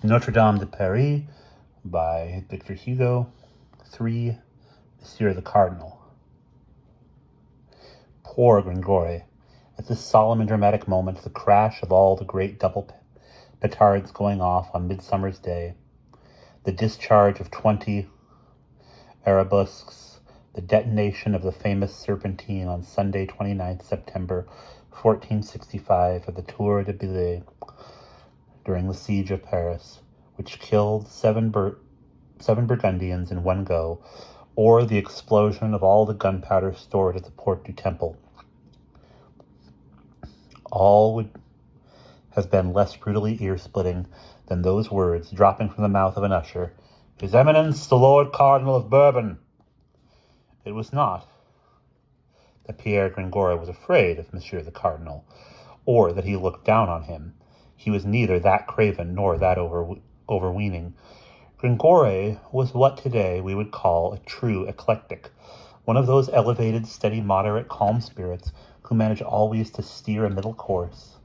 Notre-Dame de Paris by Victor Hugo. 3. Monsieur the Cardinal. Poor Gringore. At this solemn and dramatic moment, the crash of all the great double petards going off on Midsummer's Day, the discharge of 20 arabesques, the detonation of the famous Serpentine on Sunday, 29th September 1465 at the Tour de Billet during the siege of Paris, which killed seven Burgundians in one go, or the explosion of all the gunpowder stored at the Porte du Temple. All would have been less brutally ear-splitting than those words dropping from the mouth of an usher, "His Eminence the Lord Cardinal of Bourbon." It was not that Pierre Gringore was afraid of Monsieur the Cardinal, or that he looked down on him. He was neither that craven nor that overweening. Gringore was what today we would call a true eclectic, one of those elevated, steady, moderate, calm spirits who manage always to steer a middle course.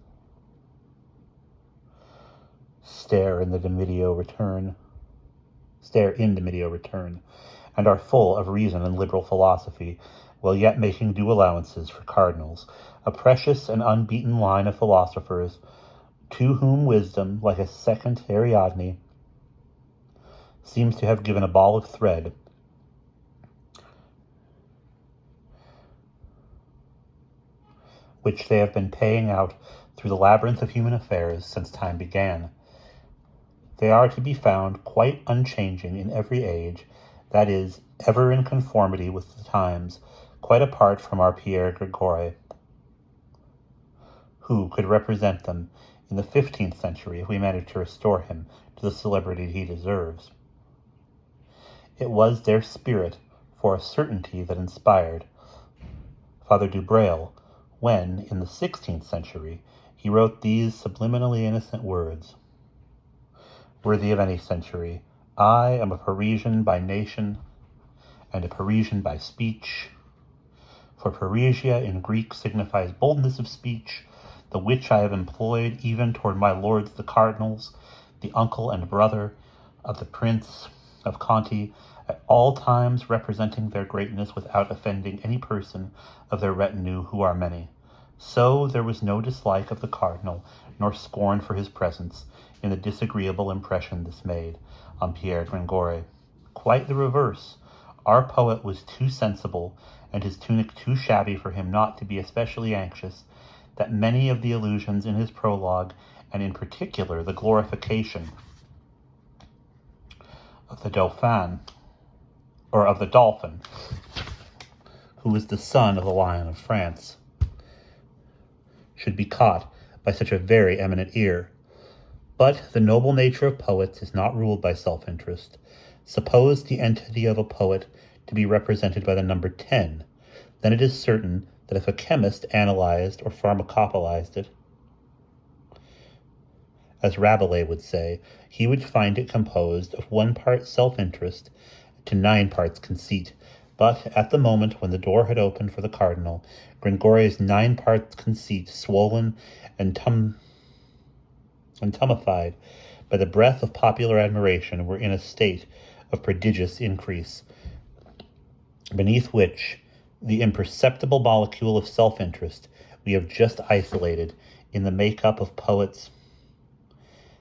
Stare in the Medio return, and are full of reason and liberal philosophy, while yet making due allowances for cardinals, a precious and unbeaten line of philosophers, to whom wisdom, like a second Ariadne, seems to have given a ball of thread, which they have been paying out through the labyrinth of human affairs since time began. They are to be found quite unchanging in every age, that is, ever in conformity with the times, quite apart from our Pierre Gringore, who could represent them in the 15th century if we managed to restore him to the celebrity he deserves. It was their spirit, for a certainty, that inspired Father Dubreuil when, in the 16th century, he wrote these subliminally innocent words, worthy of any century: "I am a Parisian by nation and a Parisian by speech, for Parisia in Greek signifies boldness of speech, the which I have employed even toward my lords the cardinals, the uncle and brother of the Prince of Conti, at all times representing their greatness without offending any person of their retinue, who are many." So there was no dislike of the cardinal, nor scorn for his presence, in the disagreeable impression this made on Pierre Gringore. Quite the reverse. Our poet was too sensible, and his tunic too shabby for him not to be especially anxious that many of the allusions in his prologue, and in particular the glorification of the Dauphin, who is the son of the Lion of France, should be caught by such a very eminent ear. But the noble nature of poets is not ruled by self-interest. Suppose the entity of a poet to be represented by the number 10, then it is certain that if a chemist analyzed or pharmacopolized it, as Rabelais would say, he would find it composed of 1 part self-interest to 9 parts conceit. But at the moment when the door had opened for the cardinal, Gringore's 9 parts conceit, swollen and tummified by the breath of popular admiration, were in a state of prodigious increase, beneath which the imperceptible molecule of self-interest we have just isolated in the make-up of poets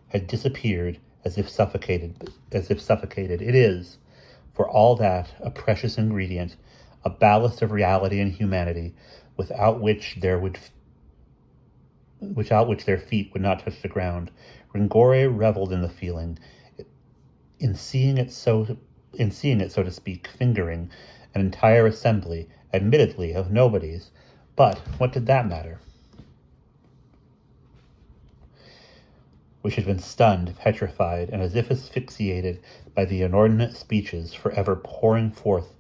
had disappeared as if suffocated. It is, for all that, a precious ingredient, a ballast of reality and humanity, without which their feet would not touch the ground. Gringore reveled in the feeling, in seeing it, so to speak, fingering an entire assembly, admittedly of nobodies, but what did that matter? Which had been stunned, petrified, and as if asphyxiated by the inordinate speeches forever pouring forth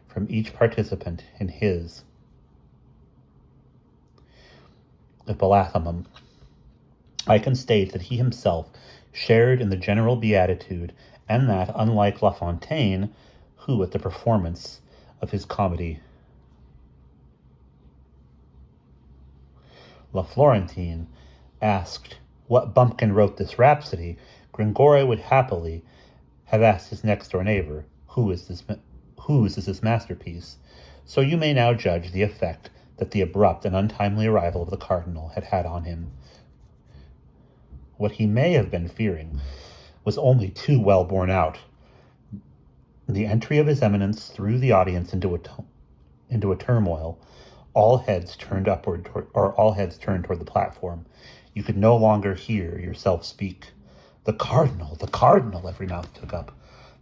from each participant in his epithalamium. I can state that he himself shared in the general beatitude, and that, unlike La Fontaine, who at the performance of his comedy La Florentine asked what bumpkin wrote this rhapsody, Gringore would happily have asked his next-door neighbor, whose is this masterpiece? So you may now judge the effect that the abrupt and untimely arrival of the cardinal had had on him. What he may have been fearing was only too well borne out. The entry of his eminence threw the audience into a turmoil. All heads turned toward the platform. You could no longer hear yourself speak. The cardinal, every mouth took up.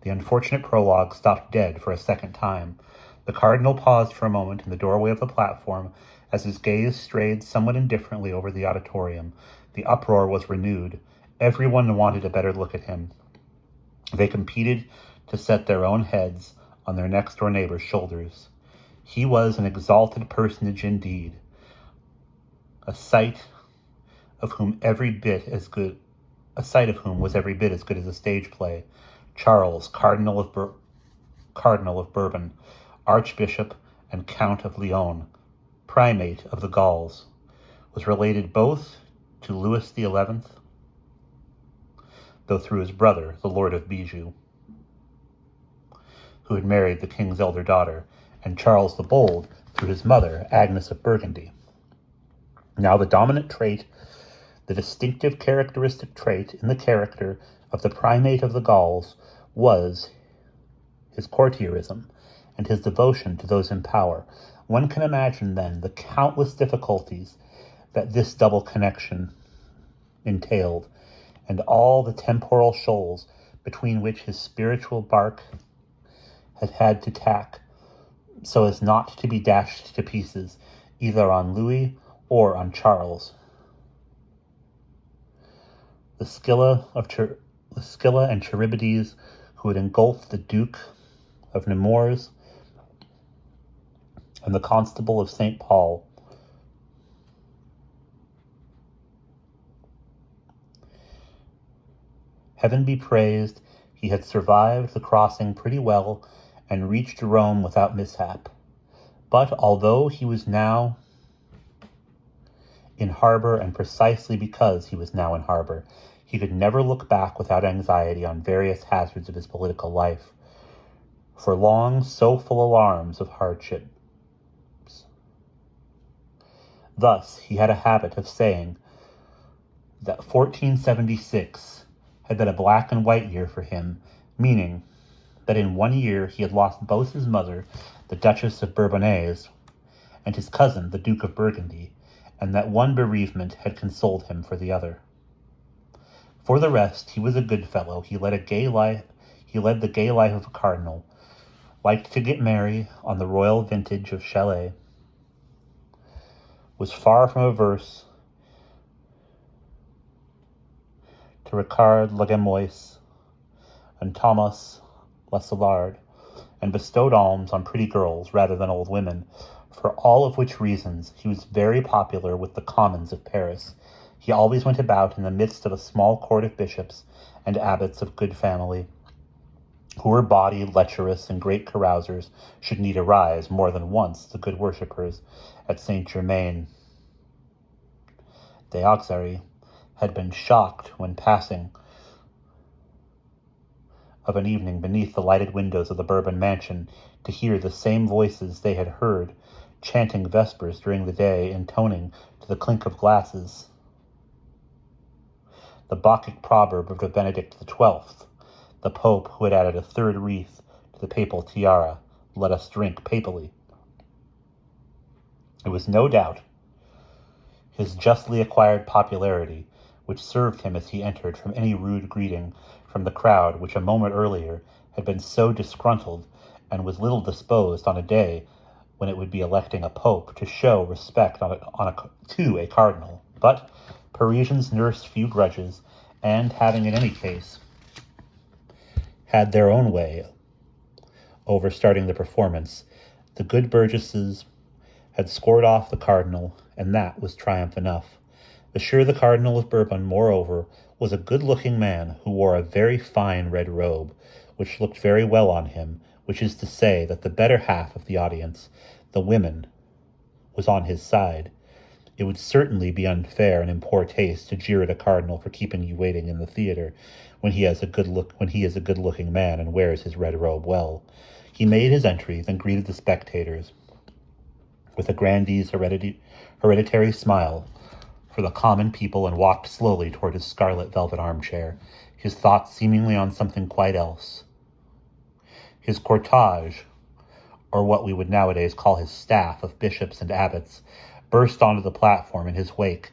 The unfortunate prologue stopped dead for a second time. The cardinal paused for a moment in the doorway of the platform as his gaze strayed somewhat indifferently over the auditorium. The uproar was renewed. Everyone wanted a better look at him. They competed to set their own heads on their next-door neighbor's shoulders. He was an exalted personage indeed, a sight of whom was every bit as good as a stage play. Charles, Cardinal of Bourbon, Archbishop and Count of Lyon, Primate of the Gauls, was related both to Louis XI, though through his brother, the Lord of Bijou, who had married the king's elder daughter, and Charles the Bold through his mother, Agnes of Burgundy. Now the dominant trait, the distinctive characteristic trait in the character of the Primate of the Gauls was his courtierism and his devotion to those in power. One can imagine then the countless difficulties that this double connection entailed, and all the temporal shoals between which his spiritual bark had to tack, so as not to be dashed to pieces, either on Louis or on Charles. The Scylla and Charybdis, who had engulfed the Duke of Nemours and the Constable of St. Paul, heaven be praised, he had survived the crossing pretty well and reached Rome without mishap. But although he was now in harbor, and precisely because he was now in harbor, he could never look back without anxiety on various hazards of his political life. For long, so full alarms of hardships. Thus, he had a habit of saying that 1476 had been a black and white year for him, meaning that in 1 year he had lost both his mother, the Duchess of Bourbonnais, and his cousin, the Duke of Burgundy, and that one bereavement had consoled him for the other. For the rest, he was a good fellow. He led the gay life of a cardinal, liked to get merry on the royal vintage of Chalais, was far from averse to Ricard Lagemois and Thomas Lassillard, and bestowed alms on pretty girls rather than old women, for all of which reasons he was very popular with the commons of Paris. He always went about in the midst of a small court of bishops and abbots of good family, who were bawdy, lecherous, and great carousers, should need arise more than once the good worshippers at Saint-Germain d'Auxerre had been shocked when passing of an evening beneath the lighted windows of the Bourbon mansion to hear the same voices they had heard chanting vespers during the day, intoning to the clink of glasses the Bacchic proverb of Benedict XII, the Pope who had added a third wreath to the papal tiara, "Let us drink papally." It was no doubt his justly acquired popularity which served him as he entered from any rude greeting from the crowd which a moment earlier had been so disgruntled and was little disposed on a day when it would be electing a pope to show respect to a cardinal. But Parisians nursed few grudges, and having in any case had their own way over starting the performance, the good burgesses had scored off the cardinal, and that was triumph enough. Monsieur the Cardinal of Bourbon, moreover, was a good-looking man who wore a very fine red robe, which looked very well on him, which is to say that the better half of the audience, the women, was on his side. It would certainly be unfair and in poor taste to jeer at a cardinal for keeping you waiting in the theater when he is a good-looking man and wears his red robe well. He made his entry, then greeted the spectators with a grandee's hereditary smile for the common people and walked slowly toward his scarlet velvet armchair, his thoughts seemingly on something quite else. His cortege, or what we would nowadays call his staff of bishops and abbots, burst onto the platform in his wake,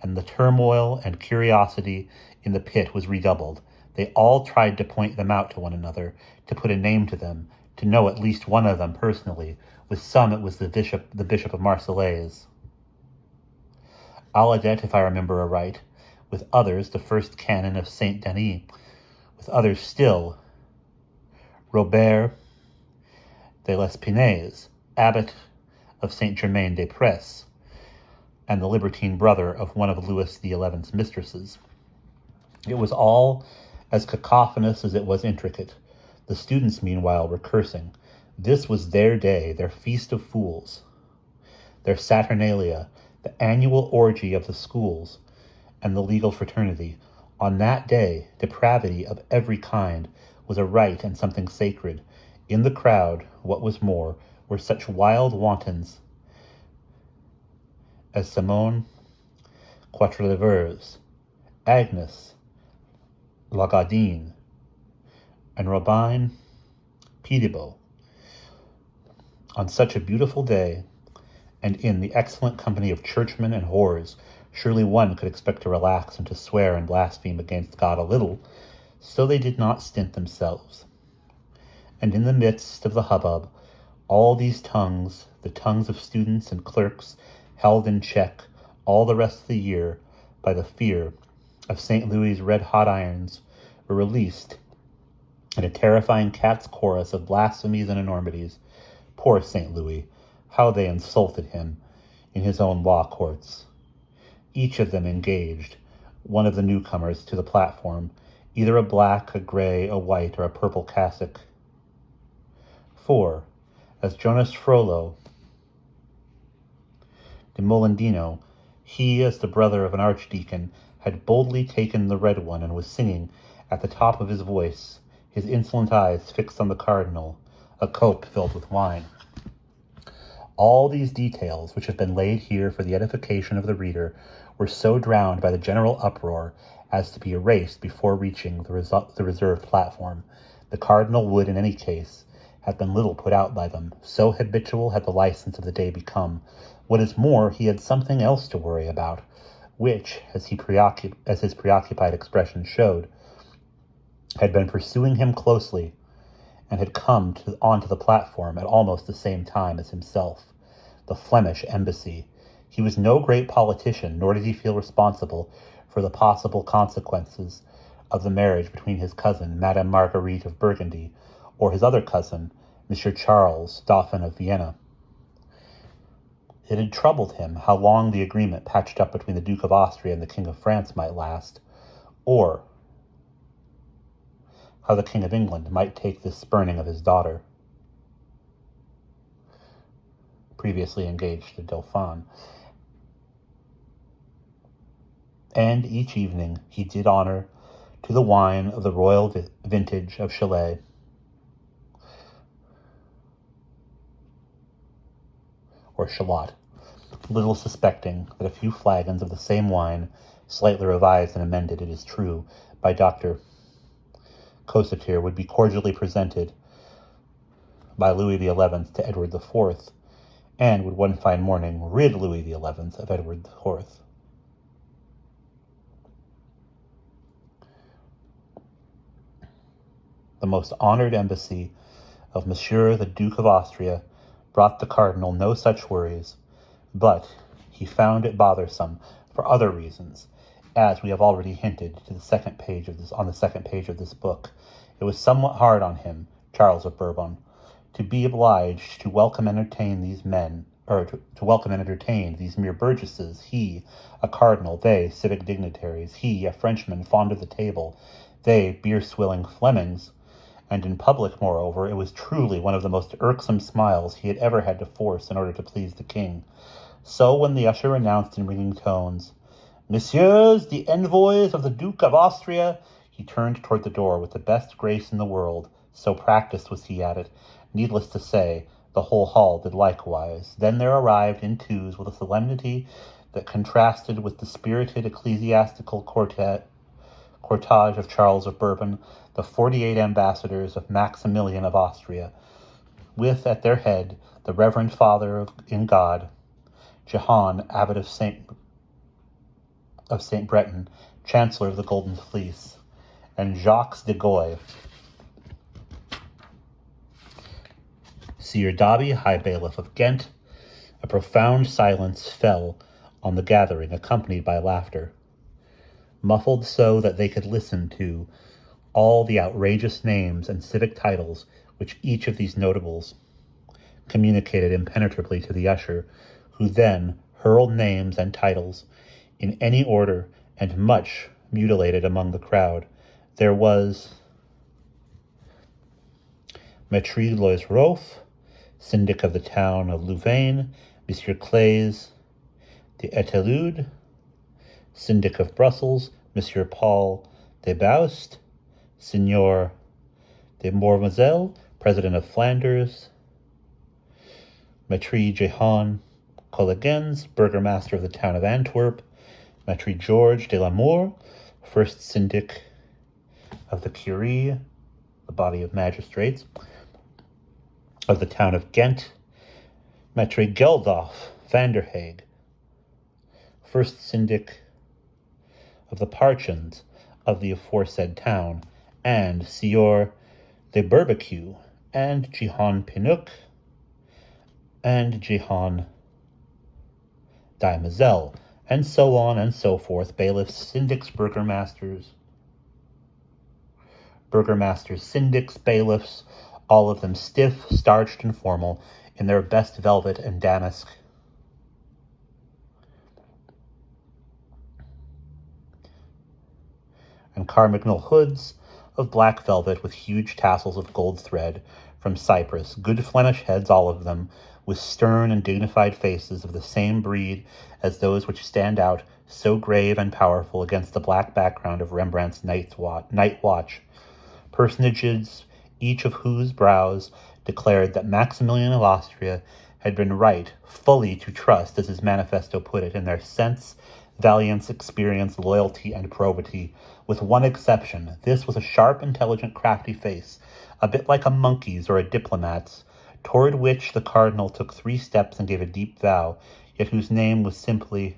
and the turmoil and curiosity in the pit was redoubled. They all tried to point them out to one another, to put a name to them, to know at least one of them personally. With some it was the Bishop of Marseilles, Aladet, if I remember aright. With others, the first canon of Saint Denis. With others still, Robert de l'Espinaise, abbot of Saint Germain des Prés, and the libertine brother of one of Louis XI's mistresses. It was all as cacophonous as it was intricate. The students, meanwhile, were cursing. This was their day, their feast of fools, their Saturnalia, the annual orgy of the schools and the legal fraternity. On that day, depravity of every kind was a rite and something sacred. In the crowd, what was more, were such wild wantons as Simone Quatrelovers, Agnes Lagardine, and Robin Piedibot. On such a beautiful day, and in the excellent company of churchmen and whores, surely one could expect to relax and to swear and blaspheme against God a little, so they did not stint themselves. And in the midst of the hubbub, all these tongues, the tongues of students and clerks, held in check all the rest of the year by the fear of St. Louis's red-hot irons, were released in a terrifying cat's chorus of blasphemies and enormities. Poor St. Louis, how they insulted him in his own law courts. Each of them engaged one of the newcomers to the platform, either a black, a gray, a white, or a purple cassock. For, as Jonas Frollo de Molendino, he, as the brother of an archdeacon, had boldly taken the red one and was singing at the top of his voice, his insolent eyes fixed on the cardinal, a cope filled with wine. All these details, which have been laid here for the edification of the reader, were so drowned by the general uproar as to be erased before reaching the reserved platform. The cardinal would, in any case, have been little put out by them, so habitual had the license of the day become. What is more, he had something else to worry about, which, as his preoccupied expression showed, had been pursuing him closely, and had come onto the platform at almost the same time as himself. The Flemish embassy. He was no great politician, nor did he feel responsible for the possible consequences of the marriage between his cousin, Madame Marguerite of Burgundy, or his other cousin, Monsieur Charles, Dauphin of Vienna. It had troubled him how long the agreement patched up between the Duke of Austria and the King of France might last, or how the King of England might take this spurning of his daughter, previously engaged to Dauphin. And each evening he did honor to the wine of the royal vintage of Châtelet, or Chalot, little suspecting that a few flagons of the same wine, slightly revised and amended, it is true, by Dr. Cosseter, would be cordially presented by Louis XI to Edward IV, and would one fine morning rid Louis XI of Edward IV. The most honored embassy of Monsieur the Duke of Austria brought the cardinal no such worries, but he found it bothersome for other reasons, as we have already hinted on the second page of this book. It was somewhat hard on him, Charles of Bourbon, to be obliged to welcome and entertain these men, or to welcome and entertain these mere burgesses, he, a cardinal, they, civic dignitaries, he, a Frenchman fond of the table, they, beer-swilling Flemings, and in public, moreover, it was truly one of the most irksome smiles he had ever had to force in order to please the king. So when the usher announced in ringing tones, "Messieurs, the envoys of the Duke of Austria," he turned toward the door with the best grace in the world, so practised was he at it. Needless to say, the whole hall did likewise. Then there arrived in twos with a solemnity that contrasted with the spirited ecclesiastical cortege of Charles of Bourbon, the 48 ambassadors of Maximilian of Austria, with at their head the Reverend Father in God, Jehan, Abbot of St. Breton, Chancellor of the Golden Fleece, and Jacques de Goy, Sieur Dobby, High Bailiff of Ghent. A profound silence fell on the gathering, accompanied by laughter, muffled so that they could listen to all the outrageous names and civic titles which each of these notables communicated impenetrably to the usher, who then hurled names and titles in any order and much mutilated among the crowd. There was Maître Loisroff, syndic of the town of Louvain, Monsieur Claes de Etelude, syndic of Brussels, Monsieur Paul de Baust, Signor de Mormazelle, president of Flanders, Maître Jehan Collegens, burgomaster of the town of Antwerp, Maître Georges de Lamour, first syndic of the Curie, the body of magistrates, of the town of Ghent, Maître Geldof van der Haeg, first syndic of the Parchins of the aforesaid town, and Sieur de Barbecue, and Jehan Pinnock, and Jehan Daimazelle, and so on and so forth, bailiffs, syndics, burgomasters, syndics, bailiffs, all of them stiff, starched, and formal, in their best velvet and damask, and carmagnole hoods of black velvet with huge tassels of gold thread from Cyprus, good Flemish heads, all of them, with stern and dignified faces of the same breed as those which stand out so grave and powerful against the black background of Rembrandt's Night Watch, personages, each of whose brows declared that Maximilian of Austria had been right fully to trust, as his manifesto put it, in their sense, valiance, experience, loyalty, and probity, with one exception. This was a sharp, intelligent, crafty face, a bit like a monkey's or a diplomat's, toward which the cardinal took 3 steps and gave a deep vow, yet whose name was simply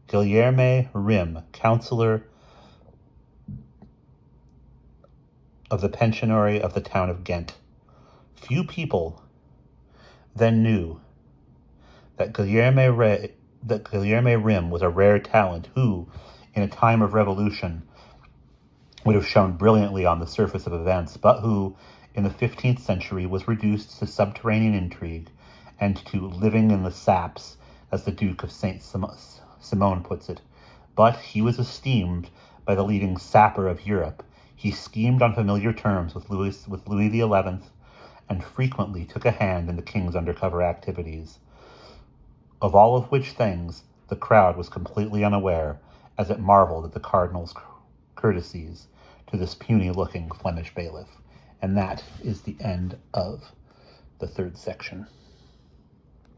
Guillerme Rim, councillor of the pensionary of the town of Ghent. Few people then knew that Guillerme Rim was a rare talent who, in a time of revolution, would have shone brilliantly on the surface of events, but who, in the 15th century, was reduced to subterranean intrigue and to living in the saps, as the Duke of Saint Simon puts it. But he was esteemed by the leading sapper of Europe. He schemed on familiar terms with Louis XI, and frequently took a hand in the king's undercover activities, of all of which things the crowd was completely unaware, as it marveled at the cardinal's courtesies to this puny-looking Flemish bailiff. And that is the end of the 3rd section.